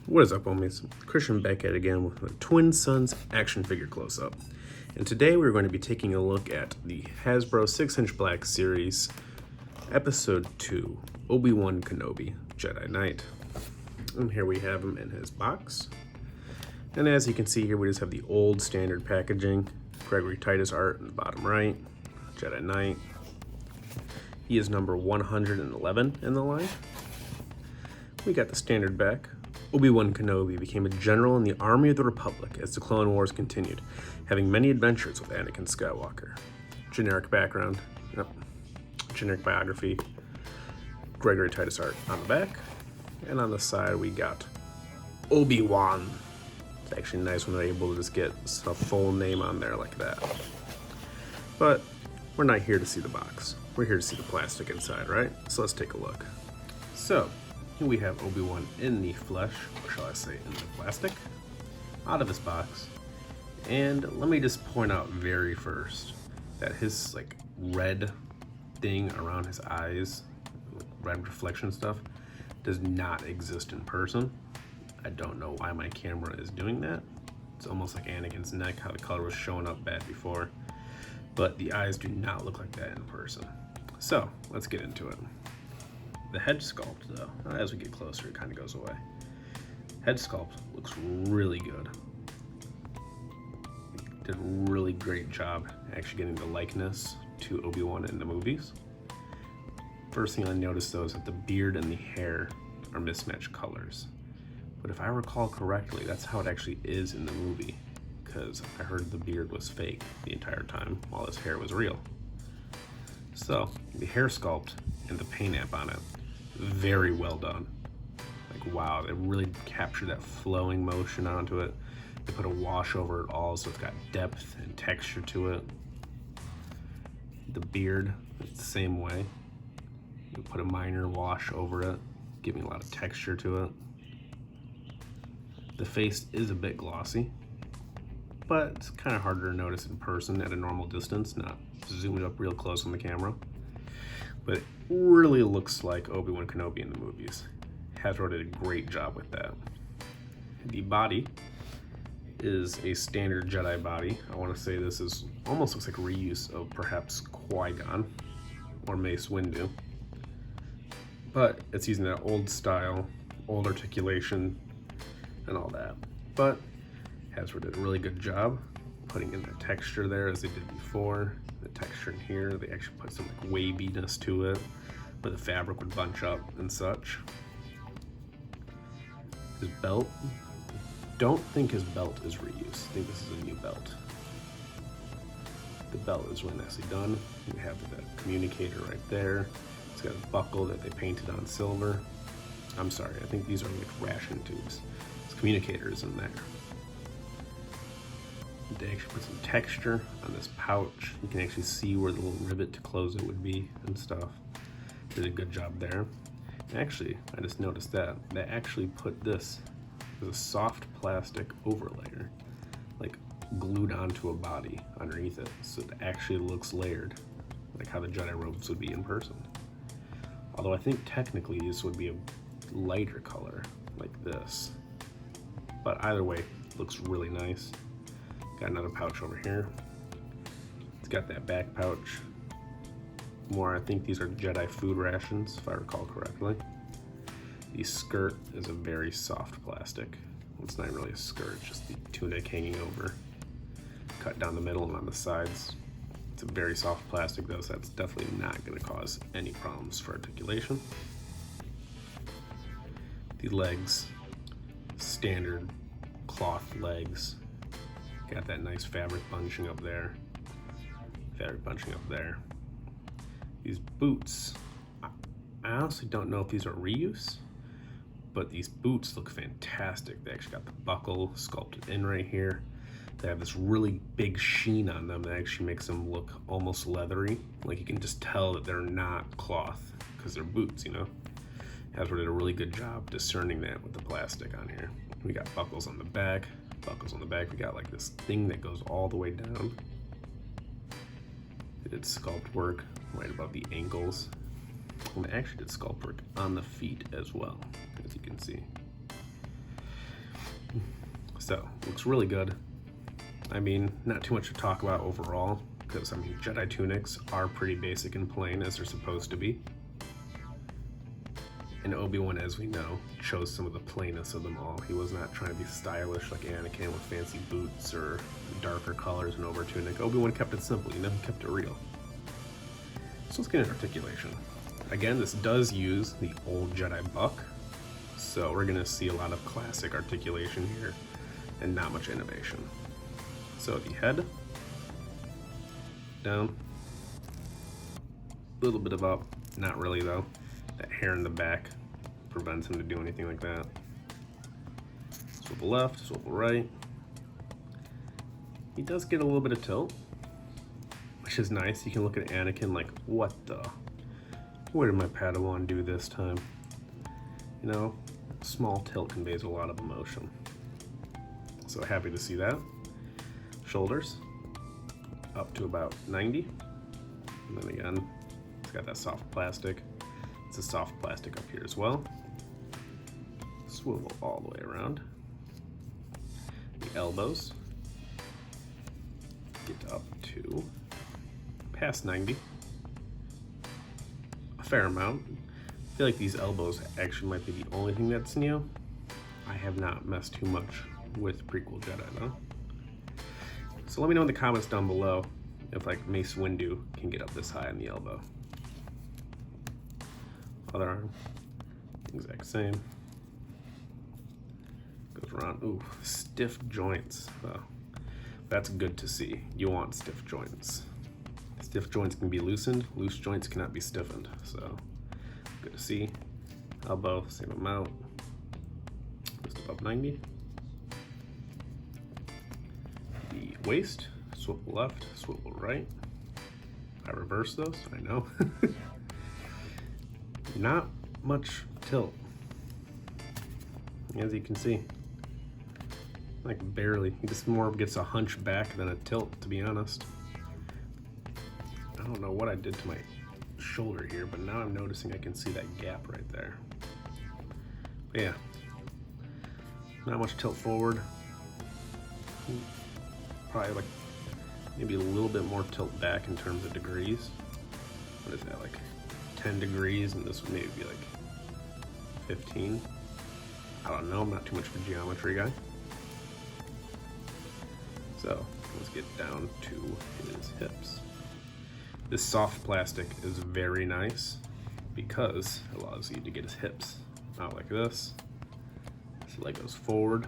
What is up, homies? Christian back at it again with a Twin Sons action figure close-up. And today we're going to be taking a look at the Hasbro 6-inch Black Series, Episode 2, Obi-Wan Kenobi, Jedi Knight. And here we have him in his box. And as you can see here, we just have the old standard packaging, Gregory Titus art in the bottom right, Jedi Knight. He is number 111 in the line. We got the standard back. Obi-Wan Kenobi became a general in the Army of the Republic as the Clone Wars continued, having many adventures with Anakin Skywalker. Generic background, generic biography, Gregory Titus art on the back, and on the side we got Obi-Wan. It's actually nice when they're able to just get a full name on there like that. But we're not here to see the box. We're here to see the plastic inside, right? So let's take a look. So, here we have Obi-Wan in the flesh, or shall I say in the plastic, out of his box. And let me just point out very first that his like red thing around his eyes, red reflection stuff, does not exist in person. I don't know why my camera is doing that. It's almost like Anakin's neck, how the color was showing up bad before. But the eyes do not look like that in person. So, let's get into it. The head sculpt, though, as we get closer, it kind of goes away. Head sculpt looks really good. Did a really great job actually getting the likeness to Obi-Wan in the movies. First thing I noticed, though, is that the beard and the hair are mismatched colors. But if I recall correctly, that's how it actually is in the movie, because I heard the beard was fake the entire time while his hair was real. So, the hair sculpt and the paint app on it, very well done. Like, wow, they really captured that flowing motion onto it. They put a wash over it all, so it's got depth and texture to it. The beard, it's the same way. You put a minor wash over it, giving a lot of texture to it. The face is a bit glossy, but it's kind of harder to notice in person at a normal distance, not zooming up real close on the camera. But it really looks like Obi-Wan Kenobi in the movies. Hasbro did a great job with that. The body is a standard Jedi body. I want to say this is almost looks like a reuse of perhaps Qui-Gon or Mace Windu. But it's using that old style, old articulation, and all that. But Hasbro did a really good job putting in the texture there as they did before. The texture in here, they actually put some like waviness to it, where the fabric would bunch up and such. His belt, don't think his belt is reused. I think this is a new belt. The belt is really nicely done. We have the communicator right there. It's got a buckle that they painted on silver. I'm sorry, I think these are like ration tubes. It's communicators in there. They actually put some texture on this pouch. You can actually see where the little rivet to close it would be and stuff. Did a good job there. Actually, I just noticed that they actually put this as a soft plastic overlayer, like glued onto a body underneath it, so it actually looks layered, like how the Jedi robes would be in person. Although I think technically this would be a lighter color, like this. But either way, it looks really nice. Got another pouch over here. It's got that back pouch. More, I think these are Jedi food rations, if I recall correctly. The skirt is a very soft plastic. It's not really a skirt, it's just the tunic hanging over. Cut down the middle and on the sides. It's a very soft plastic though, so that's definitely not going to cause any problems for articulation. The legs, standard cloth legs. Got that nice fabric bunching up there. These boots, I honestly don't know if these are reuse, but these boots look fantastic. They actually got the buckle sculpted in right here. They have this really big sheen on them that actually makes them look almost leathery. Like you can just tell that they're not cloth because they're boots, you know? Hasbro did a really good job discerning that with the plastic on here. We got buckles on the back. We got like this thing that goes all the way down. They did sculpt work right above the ankles. And they actually did sculpt work on the feet as well, as you can see. So, looks really good. I mean, not too much to talk about overall, because, I mean, Jedi tunics are pretty basic and plain, as they're supposed to be. And Obi-Wan, as we know, chose some of the plainness of them all. He was not trying to be stylish like Anakin with fancy boots or darker colors and over tunic. Obi-Wan kept it simple, he kept it real. So let's get into articulation. Again, this does use the old Jedi buck, so we're gonna see a lot of classic articulation here and not much innovation. So the head, down, a little bit of up, not really though. That hair in the back prevents him to do anything like that. Swivel left, swivel right. He does get a little bit of tilt, which is nice. You can look at Anakin like, what did my Padawan do this time? You know, small tilt conveys a lot of emotion. So happy to see that. Shoulders, up to about 90. And then again, it's got that soft plastic. It's a soft plastic up here as well. Swivel all the way around. The elbows get up to past 90. A fair amount. I feel like these elbows actually might be the only thing that's new. I have not messed too much with prequel Jedi though. So let me know in the comments down below if like Mace Windu can get up this high in the elbow. Other arm, exact same. Goes around, ooh, stiff joints. Oh, that's good to see. You want stiff joints. Stiff joints can be loosened, loose joints cannot be stiffened. So, good to see. Elbow, same amount. Just above 90. The waist, swivel left, swivel right. I reverse those, I know. Not much tilt, as you can see. Like barely. He just more gets a hunch back than a tilt, to be honest. I don't know what I did to my shoulder here, but now I'm noticing I can see that gap right there. But yeah, not much tilt forward. Probably like maybe a little bit more tilt back in terms of degrees. What is that, like 10 degrees, and this would maybe be like 15. I don't know, I'm not too much of a geometry guy. So let's get down to his hips. This soft plastic is very nice because it allows you to get his hips out like this. His leg goes forward.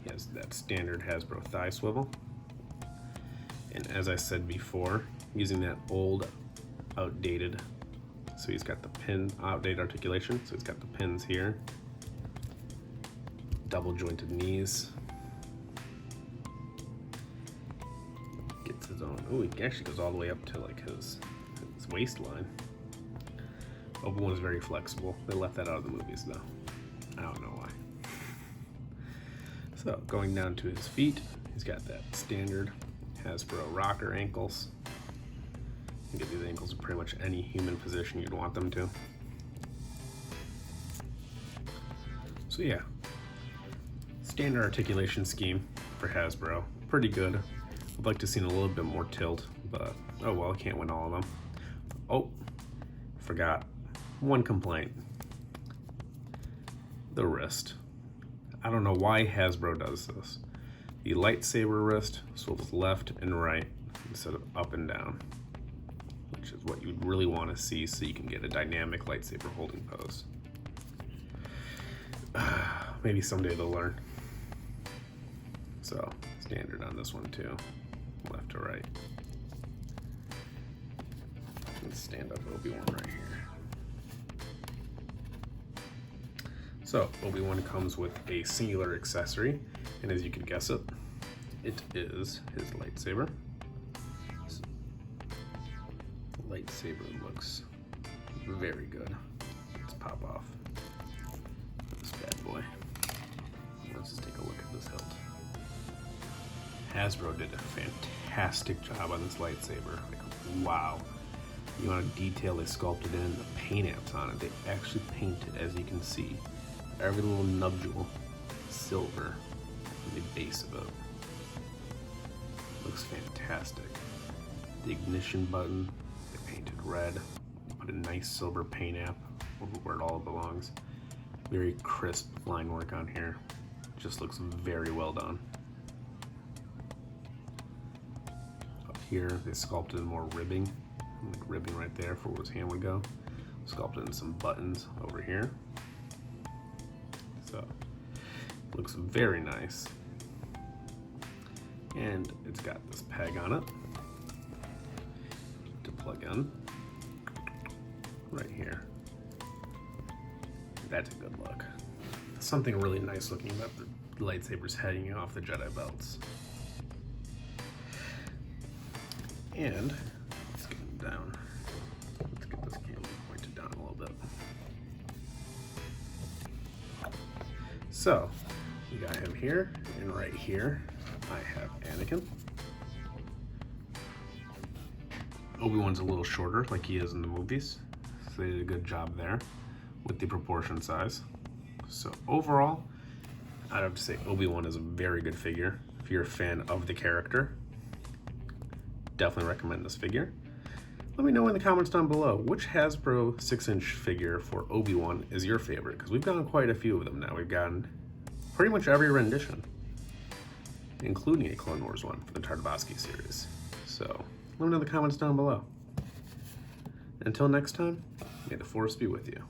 He has that standard Hasbro thigh swivel. And as I said before, using that old, outdated, so he's got the pin, outdated articulation, so he's got the pins here. Double jointed knees. Gets his own, oh, he actually goes all the way up to like his waistline. Obi-Wan is very flexible. They left that out of the movies though. I don't know why. So going down to his feet, he's got that standard Hasbro rocker ankles. You can get these ankles in pretty much any human position you'd want them to. So yeah, standard articulation scheme for Hasbro. Pretty good. I'd like to see a little bit more tilt, but oh well, I can't win all of them. Oh, forgot. One complaint. The wrist. I don't know why Hasbro does this. The lightsaber wrist swivels left and right instead of up and down, which is what you'd really want to see so you can get a dynamic lightsaber holding pose. Maybe someday they'll learn. So, standard on this one too, left to right. Let's stand up Obi-Wan right here. So, Obi-Wan comes with a singular accessory, and as you can guess it, it is his lightsaber. The lightsaber looks very good. Let's pop off this bad boy. Let's just take a look at this hilt. Hasbro did a fantastic job on this lightsaber. Like, wow. You want to detail they sculpted in, the paint apps on it. They actually painted, as you can see, every little nubule silver. the base of it. Looks fantastic. The ignition button, they painted red. Put a nice silver paint app over where it all belongs. Very crisp line work on here. Just looks very well done. Up here, they sculpted in more ribbing. Like ribbing right there for where his hand would go. Sculpted in some buttons over here. So, looks very nice. And it's got this peg on it to plug in right here. That's a good look. Something really nice looking about the lightsabers hanging off the Jedi belts. And let's get him down. Let's get this camera pointed down a little bit. So, you got him here, and right here, I have Anakin. Obi-Wan's a little shorter, like he is in the movies, so they did a good job there with the proportion size. So overall, I'd have to say Obi-Wan is a very good figure. If you're a fan of the character, definitely recommend this figure. Let me know in the comments down below, which Hasbro 6-inch figure for Obi-Wan is your favorite? Because we've gotten quite a few of them now. We've gotten pretty much every rendition, including a Clone Wars one for the Tartakovsky series. So let me know in the comments down below. Until next time, may the Force be with you.